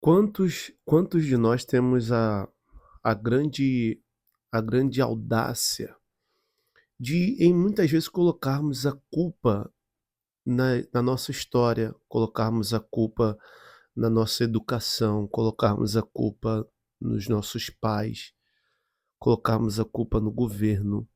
Quantos de nós temos a grande a grande audácia de, em muitas vezes, colocarmos a culpa na nossa história, colocarmos a culpa na nossa educação, colocarmos a culpa nos nossos pais, colocarmos a culpa no governo,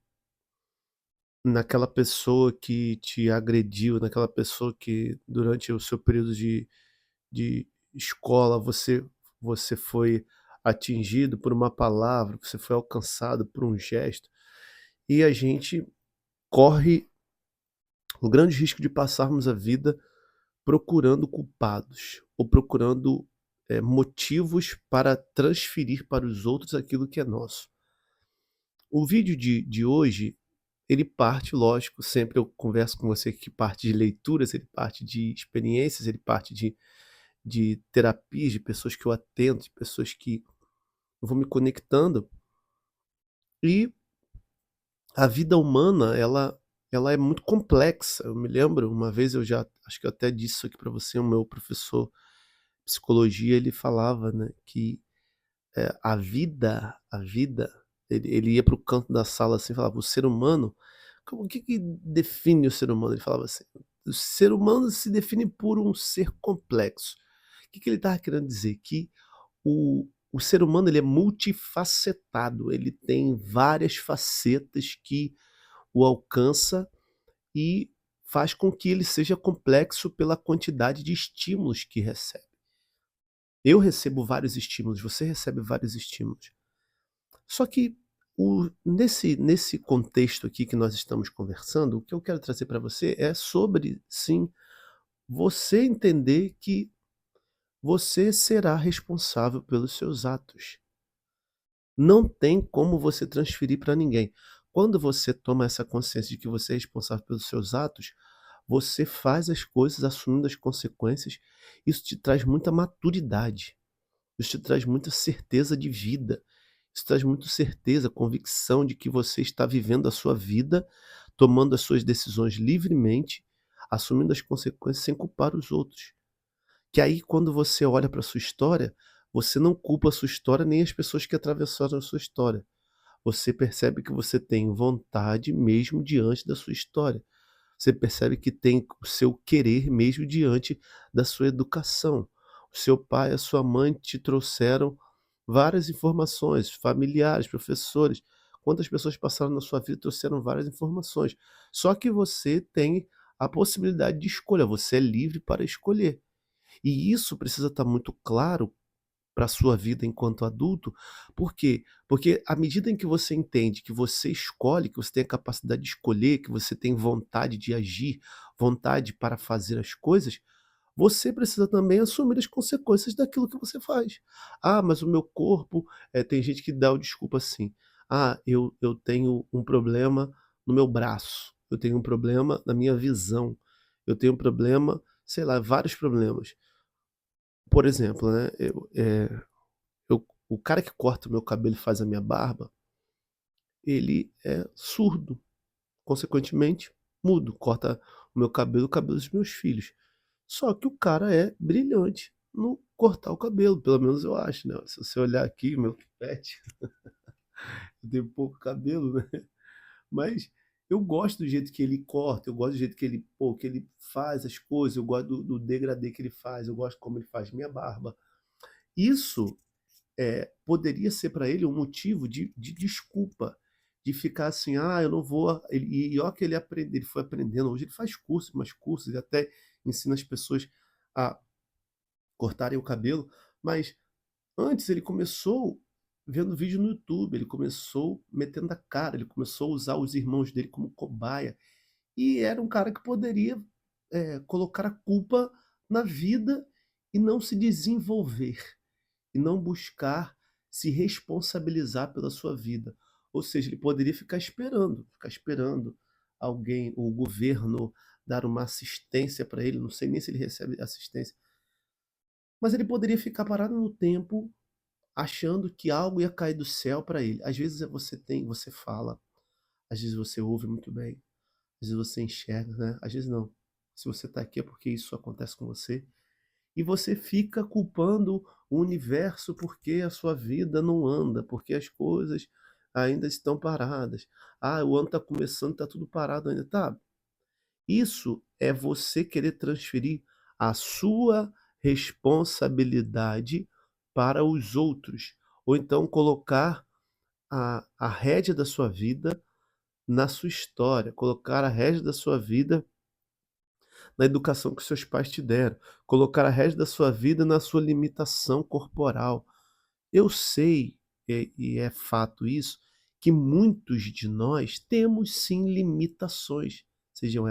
naquela pessoa que te agrediu, naquela pessoa que durante o seu período de escola você foi atingido por uma palavra, você foi alcançado por um gesto, e a gente corre o grande risco de passarmos a vida procurando culpados ou procurando, motivos para transferir para os outros aquilo que é nosso. O vídeo de hoje, ele parte, lógico, sempre eu converso com você que parte de leituras, ele parte de experiências, ele parte de terapias, de pessoas que eu atendo, de pessoas que eu vou me conectando, e a vida humana ela é muito complexa. Eu me lembro, uma vez eu já acho que eu até disse isso aqui para você, o meu professor de psicologia, ele falava, né, que, a vida, ele ia para o canto da sala, assim, e falava: "O ser humano, como o que que define o ser humano?" Ele falava assim: "O ser humano se define por um ser complexo." O que que ele estava querendo dizer? Que o ser humano ele é multifacetado, ele tem várias facetas que o alcança e faz com que ele seja complexo pela quantidade de estímulos que recebe. Eu recebo vários estímulos, você recebe vários estímulos. Só que nesse contexto aqui que nós estamos conversando, o que eu quero trazer para você é sobre, sim, você entender que você será responsável pelos seus atos. Não tem como você transferir para ninguém. Quando você toma essa consciência de que você é responsável pelos seus atos, você faz as coisas assumindo as consequências. Isso te traz muita maturidade, isso te traz muita certeza de vida, isso traz muita certeza, convicção de que você está vivendo a sua vida, tomando as suas decisões livremente, assumindo as consequências sem culpar os outros. Que aí quando você olha para a sua história, você não culpa a sua história nem as pessoas que atravessaram a sua história. Você percebe que você tem vontade mesmo diante da sua história. Você percebe que tem o seu querer mesmo diante da sua educação. O seu pai, a sua mãe te trouxeram várias informações, familiares, professores. Quantas pessoas passaram na sua vida e trouxeram várias informações. Só que você tem a possibilidade de escolha, você é livre para escolher. E isso precisa estar muito claro para a sua vida enquanto adulto. Por quê? Porque à medida em que você entende que você escolhe, que você tem a capacidade de escolher, que você tem vontade de agir, vontade para fazer as coisas, você precisa também assumir as consequências daquilo que você faz. "Ah, mas o meu corpo", tem gente que dá o desculpa assim: "Ah, eu tenho um problema no meu braço, eu tenho um problema na minha visão, eu tenho um problema", sei lá, vários problemas. Por exemplo, né, o cara que corta o meu cabelo e faz a minha barba, ele é surdo, consequentemente, mudo, corta o meu cabelo, o cabelo dos meus filhos. Só que o cara é brilhante no cortar o cabelo, pelo menos eu acho, né, se você olhar aqui meu tupete, eu tenho pouco cabelo, né, mas eu gosto do jeito que ele corta, eu gosto do jeito que ele, pô, que ele faz as coisas, eu gosto do degradê que ele faz, eu gosto como ele faz minha barba. Isso poderia ser para ele um motivo de desculpa, de ficar assim: "Ah, eu não vou", e olha que ele foi aprendendo, hoje ele faz cursos, mais cursos, ele até ensina as pessoas a cortarem o cabelo, mas antes ele começou vendo vídeo no YouTube, ele começou metendo a cara, ele começou a usar os irmãos dele como cobaia, e era um cara que poderia, colocar a culpa na vida e não se desenvolver e não buscar se responsabilizar pela sua vida. Ou seja, ele poderia ficar esperando alguém, o governo, dar uma assistência para ele, não sei nem se ele recebe assistência, mas ele poderia ficar parado no tempo, achando que algo ia cair do céu para ele. Às vezes você fala, às vezes você ouve muito bem, às vezes você enxerga, né? Às vezes não. Se você está aqui é porque isso acontece com você. e você fica culpando o universo porque a sua vida não anda, porque as coisas ainda estão paradas. Ah, o ano está começando, está tudo parado ainda. Tá, isso é você querer transferir a sua responsabilidade para os outros, ou então colocar a rédea da sua vida na sua história, colocar a rédea da sua vida na educação que seus pais te deram, colocar a rédea da sua vida na sua limitação corporal. Eu sei, e é fato isso, que muitos de nós temos sim limitações, sejam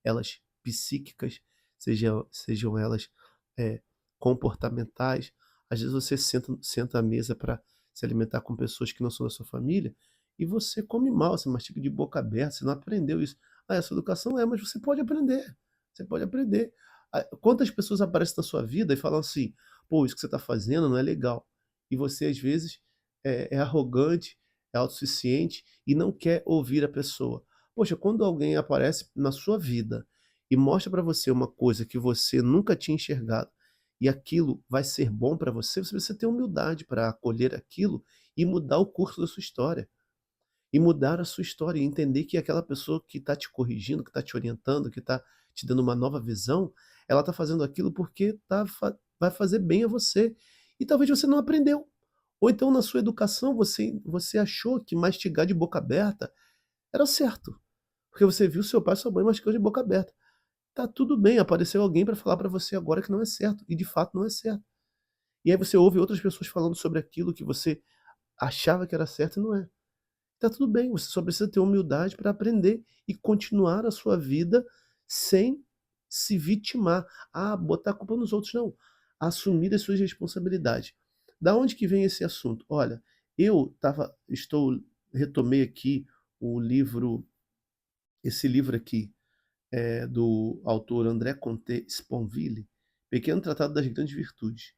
elas psíquicas, sejam elas eh, comportamentais. Às vezes você senta à mesa para se alimentar com pessoas que não são da sua família e você come mal, você mastiga de boca aberta, você não aprendeu isso. Ah, essa educação é, mas você pode aprender. Você pode aprender. Ah, quantas pessoas aparecem na sua vida e falam assim: pô, isso que você está fazendo não é legal. E você, às vezes, é arrogante, é autossuficiente e não quer ouvir a pessoa. Poxa, quando alguém aparece na sua vida e mostra para você uma coisa que você nunca tinha enxergado e aquilo vai ser bom para você, você precisa ter humildade para acolher aquilo e mudar o curso da sua história. E mudar a sua história e entender que aquela pessoa que está te corrigindo, que está te orientando, que está te dando uma nova visão, ela está fazendo aquilo porque vai fazer bem a você. E talvez você não aprendeu. Ou então na sua educação você achou que mastigar de boca aberta era certo. Porque você viu seu pai e sua mãe mastigando de boca aberta. Tá tudo bem, apareceu alguém para falar para você agora que não é certo. E de fato não é certo. E aí você ouve outras pessoas falando sobre aquilo que você achava que era certo e não é. Tá tudo bem, você só precisa ter humildade para aprender e continuar a sua vida sem se vitimar. Ah, botar a culpa nos outros, não. Assumir as suas responsabilidades. Da onde que vem esse assunto? Olha, retomei aqui o livro, esse livro aqui, é do autor André Comte Sponville, Pequeno Tratado das Grandes Virtudes.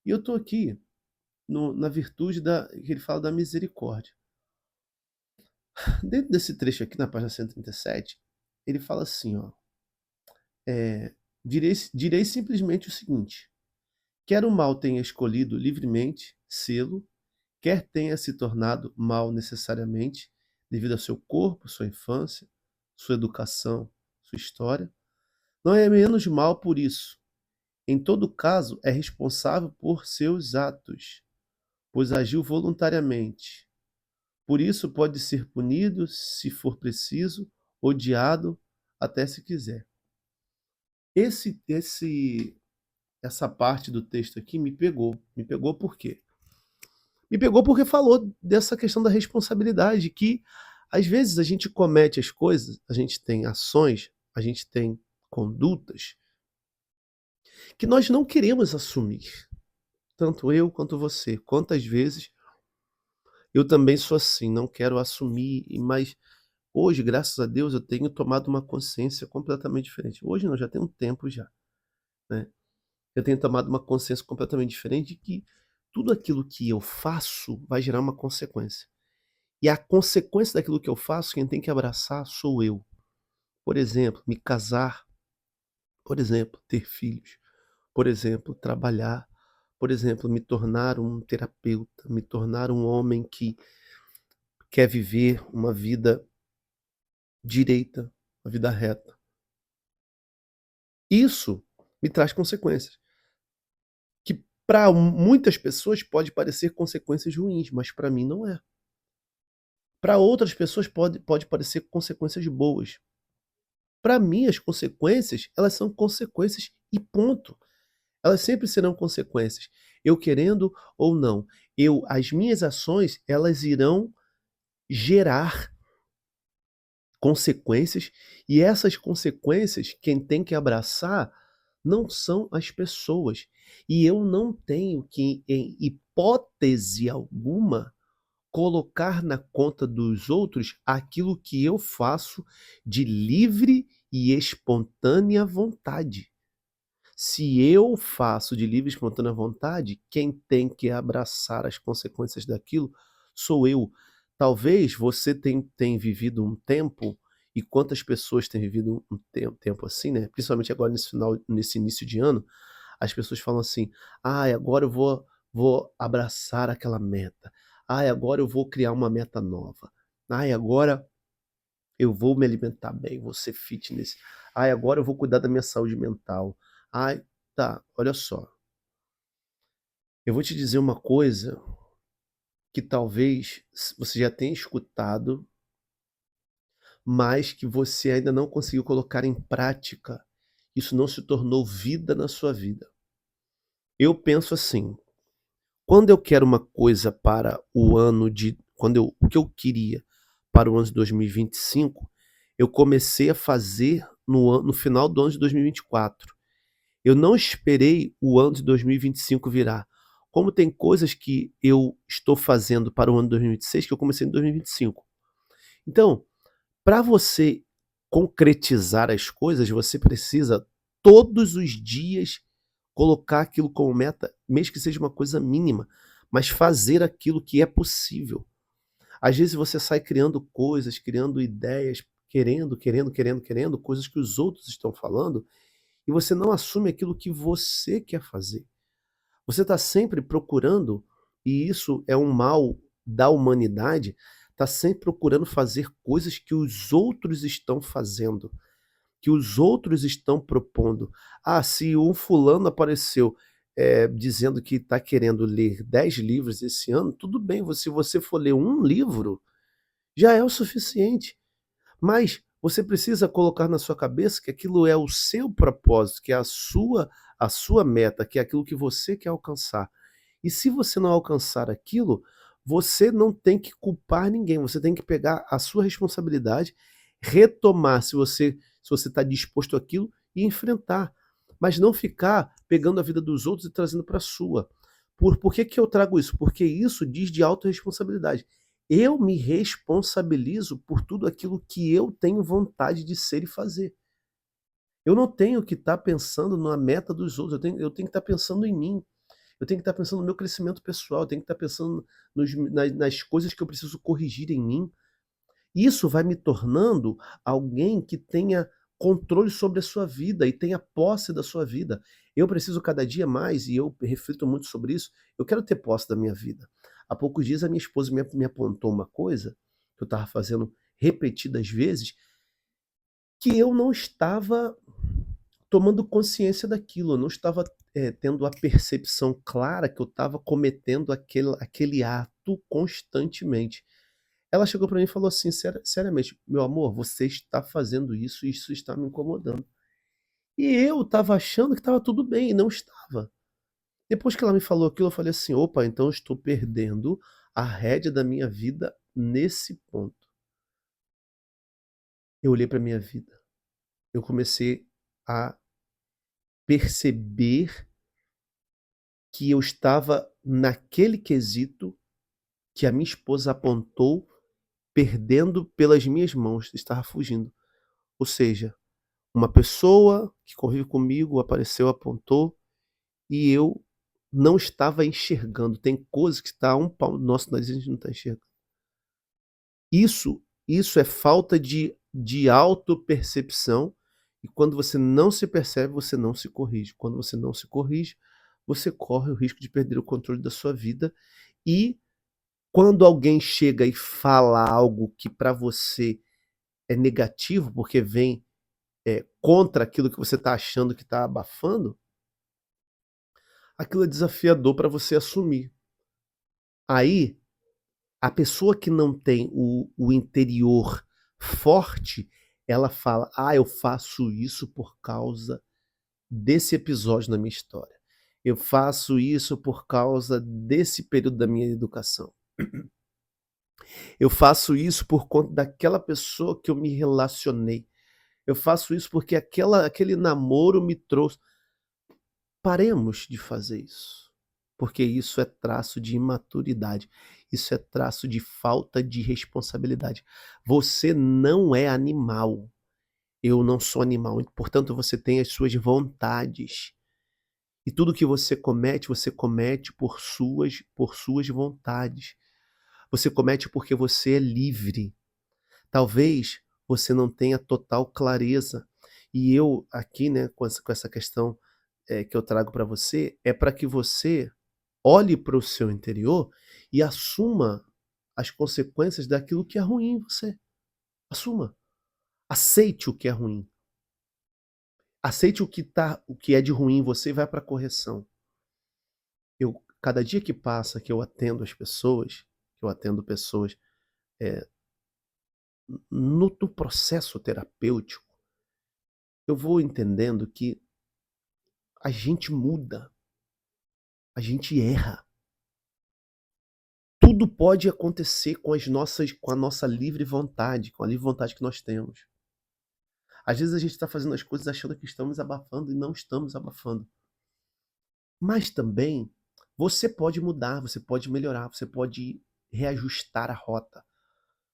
E eu estou aqui na virtude que ele fala da misericórdia. Dentro desse trecho aqui, na página 137, ele fala assim, ó, direi simplesmente o seguinte: quer o mal tenha escolhido livremente sê-lo, quer tenha se tornado mal necessariamente, devido ao seu corpo, sua infância, sua educação, sua história, não é menos mal por isso. Em todo caso, é responsável por seus atos, pois agiu voluntariamente. Por isso pode ser punido, se for preciso, odiado, até se quiser. Esse, esse, essa parte do texto aqui me pegou. Me pegou por quê? Me pegou porque falou dessa questão da responsabilidade, que às vezes a gente comete as coisas, a gente tem ações, a gente tem condutas que nós não queremos assumir. Tanto eu quanto você. Quantas vezes eu também sou assim, não quero assumir, mas hoje, graças a Deus, eu tenho tomado uma consciência completamente diferente. Hoje não, já tem um tempo já, né? Eu tenho tomado uma consciência completamente diferente de que tudo aquilo que eu faço vai gerar uma consequência. E a consequência daquilo que eu faço, quem tem que abraçar sou eu. Por exemplo, me casar, por exemplo, ter filhos, por exemplo, trabalhar, por exemplo, me tornar um terapeuta, me tornar um homem que quer viver uma vida direita, uma vida reta. Isso me traz consequências, que para muitas pessoas pode parecer consequências ruins, mas para mim não é. Para outras pessoas pode parecer consequências boas. Para mim as consequências, elas são consequências e ponto. Elas sempre serão consequências, eu querendo ou não. As minhas ações, elas irão gerar consequências, e essas consequências, quem tem que abraçar não são as pessoas. E eu não tenho que, em hipótese alguma, colocar na conta dos outros aquilo que eu faço de livre e espontânea vontade. Se eu faço de livre e espontânea vontade, quem tem que abraçar as consequências daquilo sou eu. Talvez você tenha vivido um tempo, e quantas pessoas têm vivido um tempo assim, né? Principalmente agora nesse início de ano, as pessoas falam assim: "Ai, agora eu vou abraçar aquela meta. Ai, agora eu vou criar uma meta nova. Ai, agora eu vou me alimentar bem, vou ser fitness. Ai, agora eu vou cuidar da minha saúde mental. Ai", tá, olha só, eu vou te dizer uma coisa que talvez você já tenha escutado, mas que você ainda não conseguiu colocar em prática. Isso não se tornou vida na sua vida. Eu penso assim: quando eu quero uma coisa para o ano de o que eu queria para o ano de 2025, eu comecei a fazer no final do ano de 2024. Eu não esperei o ano de 2025 virar. Como tem coisas que eu estou fazendo para o ano de 2026 que eu comecei em 2025. Então, para você concretizar as coisas, você precisa todos os dias colocar aquilo como meta, mesmo que seja uma coisa mínima, mas fazer aquilo que é possível. Às vezes você sai criando coisas, criando ideias, querendo, coisas que os outros estão falando, e você não assume aquilo que você quer fazer. Você está sempre procurando, e isso é um mal da humanidade, está sempre procurando fazer coisas que os outros estão fazendo, que os outros estão propondo. Ah, se um fulano apareceu dizendo que está querendo ler 10 livros esse ano, tudo bem, se você for ler um livro, já é o suficiente. Mas você precisa colocar na sua cabeça que aquilo é o seu propósito, que é a sua meta, que é aquilo que você quer alcançar. E se você não alcançar aquilo, você não tem que culpar ninguém, você tem que pegar a sua responsabilidade, retomar se você está disposto àquilo e enfrentar, mas não ficar pegando a vida dos outros e trazendo para a sua. Por que que eu trago isso? Porque isso diz de autorresponsabilidade. Eu me responsabilizo por tudo aquilo que eu tenho vontade de ser e fazer. Eu não tenho que estar pensando na meta dos outros, eu tenho que estar pensando em mim. Eu tenho que estar pensando no meu crescimento pessoal, eu tenho que estar pensando nas coisas que eu preciso corrigir em mim. Isso vai me tornando alguém que tenha controle sobre a sua vida e tenha posse da sua vida. Eu preciso cada dia mais, e eu reflito muito sobre isso, eu quero ter posse da minha vida. Há poucos dias a minha esposa me apontou uma coisa que eu estava fazendo repetidas vezes, que eu não estava tomando consciência daquilo, eu não estava tendo a percepção clara que eu estava cometendo aquele ato constantemente. Ela chegou para mim e falou assim, seriamente: "Meu amor, você está fazendo isso e isso está me incomodando". E eu estava achando que estava tudo bem e não estava. Depois que ela me falou aquilo, eu falei assim: "Opa, então eu estou perdendo a rédea da minha vida nesse ponto". Eu olhei para minha vida, eu comecei a perceber que eu estava naquele quesito que a minha esposa apontou, perdendo pelas minhas mãos, estava fugindo. Ou seja, uma pessoa que convive comigo apareceu, apontou, e eu não estava enxergando. Tem coisas que está a um palmo do nosso nariz e a gente não está enxergando. Isso é falta de autopercepção, e quando você não se percebe, você não se corrige. Quando você não se corrige, você corre o risco de perder o controle da sua vida, e quando alguém chega e fala algo que para você é negativo, porque vem contra aquilo que você está achando que está abafando, aquilo é desafiador para você assumir. Aí, a pessoa que não tem o interior forte, ela fala: "Ah, eu faço isso por causa desse episódio na minha história. Eu faço isso por causa desse período da minha educação. Eu faço isso por conta daquela pessoa que eu me relacionei. Eu faço isso porque aquele namoro me trouxe". Paremos de fazer isso, porque isso é traço de imaturidade, isso é traço de falta de responsabilidade. Você não é animal, eu não sou animal, portanto você tem as suas vontades. E tudo que você comete por suas vontades. Você comete porque você é livre. Talvez você não tenha total clareza. E eu aqui, né, com essa questão que eu trago para você é para que você olhe para o seu interior e assuma as consequências daquilo que é ruim em você. Assuma. Aceite o que é ruim. Aceite o que é de ruim em você e vai para a correção. Cada dia que passa que eu atendo as pessoas, que eu atendo pessoas, eh, no processo terapêutico, eu vou entendendo que a gente muda, a gente erra. Tudo pode acontecer com a nossa livre vontade, com a livre vontade que nós temos. Às vezes a gente está fazendo as coisas achando que estamos abafando e não estamos abafando. Mas também você pode mudar, você pode melhorar, você pode reajustar a rota.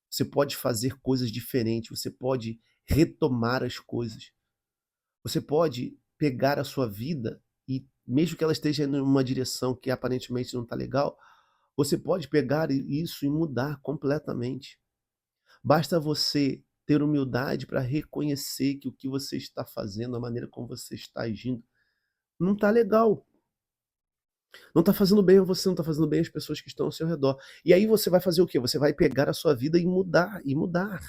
Você pode fazer coisas diferentes, você pode retomar as coisas. Você pode pegar a sua vida e, mesmo que ela esteja indo em uma direção que aparentemente não está legal, você pode pegar isso e mudar completamente. Basta você ter humildade para reconhecer que o que você está fazendo, a maneira como você está agindo, não está legal. Não está fazendo bem a você, não está fazendo bem às pessoas que estão ao seu redor. E aí você vai fazer o quê? Você vai pegar a sua vida e mudar, e mudar.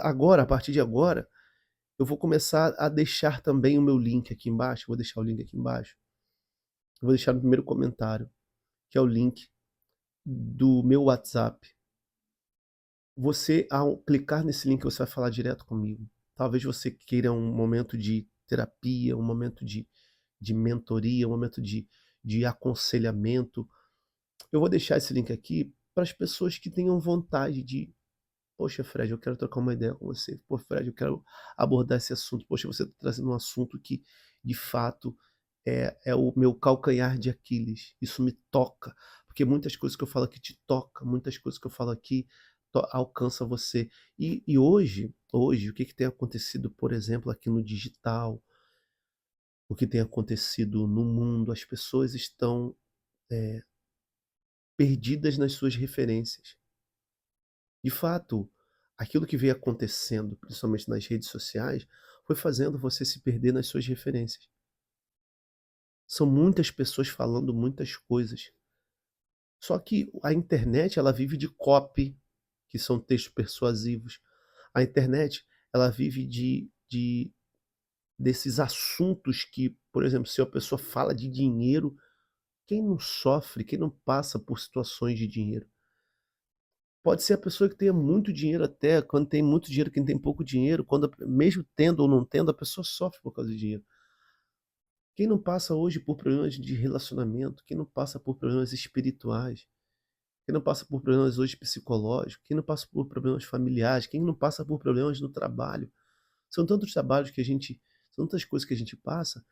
Agora, a partir de agora, eu vou começar a deixar também o meu link aqui embaixo. Vou deixar o link aqui embaixo. Eu vou deixar no primeiro comentário, que é o link do meu WhatsApp. Você, ao clicar nesse link, você vai falar direto comigo. Talvez você queira um momento de terapia, um momento de mentoria, um momento de aconselhamento. Eu vou deixar esse link aqui para as pessoas que tenham vontade de: poxa, Fred, eu quero trocar uma ideia com você. Pô, Fred, eu quero abordar esse assunto. Poxa, você está trazendo um assunto que, de fato, é o meu calcanhar de Aquiles. Isso me toca, porque muitas coisas que eu falo aqui te toca, muitas coisas que eu falo aqui alcança você. E hoje, o que tem acontecido, por exemplo, aqui no digital, o que tem acontecido no mundo, as pessoas estão perdidas nas suas referências. De fato, aquilo que veio acontecendo, principalmente nas redes sociais, foi fazendo você se perder nas suas referências. São muitas pessoas falando muitas coisas. Só que a internet, ela vive de copy, que são textos persuasivos. A internet, ela vive desses assuntos que, por exemplo, se a pessoa fala de dinheiro, quem não sofre, quem não passa por situações de dinheiro? Pode ser a pessoa que tenha muito dinheiro até, quando tem muito dinheiro, quem tem pouco dinheiro, mesmo tendo ou não tendo, a pessoa sofre por causa de dinheiro. Quem não passa hoje por problemas de relacionamento, quem não passa por problemas espirituais, quem não passa por problemas hoje psicológicos, quem não passa por problemas familiares, quem não passa por problemas no trabalho. São tantos trabalhos são tantas coisas que a gente passa,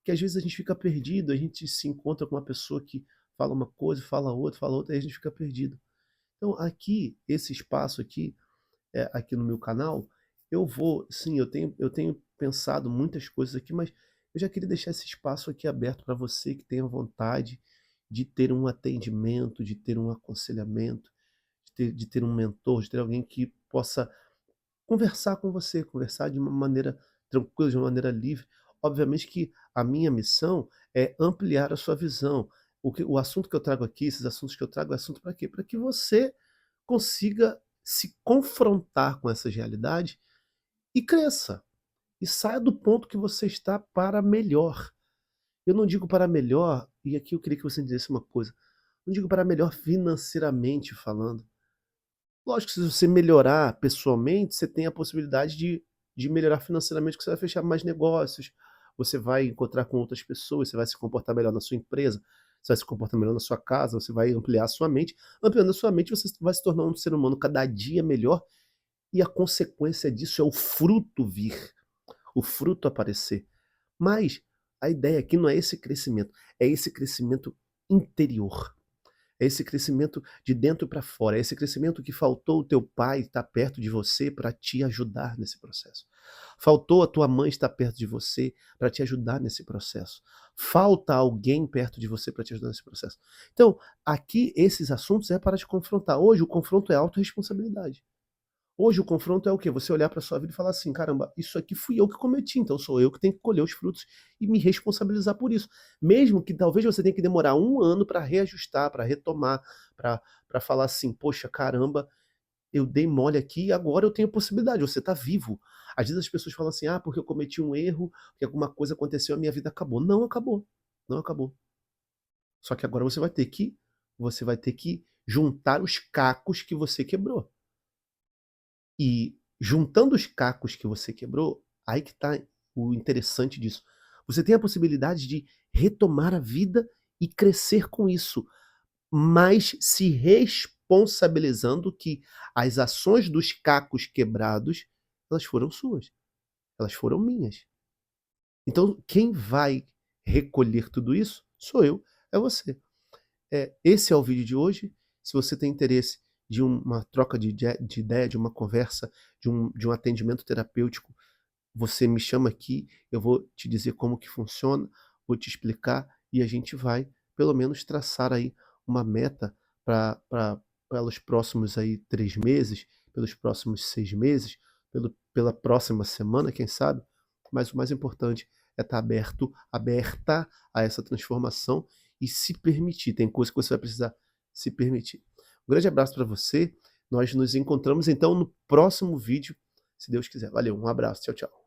que às vezes a gente fica perdido, a gente se encontra com uma pessoa que fala uma coisa, fala outra, e a gente fica perdido. Então aqui, esse espaço aqui, aqui no meu canal, sim, eu tenho pensado muitas coisas aqui, mas eu já queria deixar esse espaço aqui aberto para você que tenha vontade de ter um atendimento, de ter um aconselhamento, de ter um mentor, de ter alguém que possa conversar com você, conversar de uma maneira tranquila, de uma maneira livre. Obviamente que a minha missão é ampliar a sua visão. O assunto que eu trago aqui, esses assuntos que eu trago, é assunto para quê? Para que você consiga se confrontar com essas realidades e cresça. E saia do ponto que você está para melhor. Eu não digo para melhor, e aqui eu queria que você dissesse uma coisa, não digo para melhor financeiramente falando. Lógico que se você melhorar pessoalmente, você tem a possibilidade de melhorar financeiramente, porque você vai fechar mais negócios, você vai encontrar com outras pessoas, você vai se comportar melhor na sua empresa, você vai se comportar melhor na sua casa, você vai ampliar a sua mente. Ampliando a sua mente, você vai se tornar um ser humano cada dia melhor, e a consequência disso é o fruto vir, o fruto aparecer. Mas a ideia aqui não é esse crescimento, é esse crescimento interior. É esse crescimento de dentro para fora, é esse crescimento que faltou o teu pai estar perto de você para te ajudar nesse processo. Faltou a tua mãe estar perto de você para te ajudar nesse processo. Falta alguém perto de você para te ajudar nesse processo. Então, aqui esses assuntos é para te confrontar. Hoje o confronto é autorresponsabilidade. Hoje o confronto é o quê? Você olhar para sua vida e falar assim: "Caramba, isso aqui fui eu que cometi, então sou eu que tenho que colher os frutos e me responsabilizar por isso". Mesmo que talvez você tenha que demorar 1 ano para reajustar, para retomar, para falar assim: "Poxa, caramba, eu dei mole aqui e agora eu tenho possibilidade", você está vivo. Às vezes as pessoas falam assim: "Ah, porque eu cometi um erro, porque alguma coisa aconteceu, a minha vida acabou". Não acabou, não acabou. Só que agora você vai ter que juntar os cacos que você quebrou. E juntando os cacos que você quebrou, aí que tá o interessante disso. Você tem a possibilidade de retomar a vida e crescer com isso, mas se responsabilizando que as ações dos cacos quebrados, elas foram suas, elas foram minhas. Então quem vai recolher tudo isso sou eu, é você. Esse é o vídeo de hoje. Se você tem interesse de uma troca de ideia, de uma conversa, de um atendimento terapêutico, você me chama aqui, eu vou te dizer como que funciona, vou te explicar e a gente vai, pelo menos, traçar aí uma meta para pelos próximos aí 3 meses, pelos próximos 6 meses, pela próxima semana, quem sabe. Mas o mais importante é estar aberta a essa transformação e se permitir. Tem coisa que você vai precisar se permitir. Um grande abraço para você. Nós nos encontramos então no próximo vídeo, se Deus quiser. Valeu, um abraço. Tchau, tchau.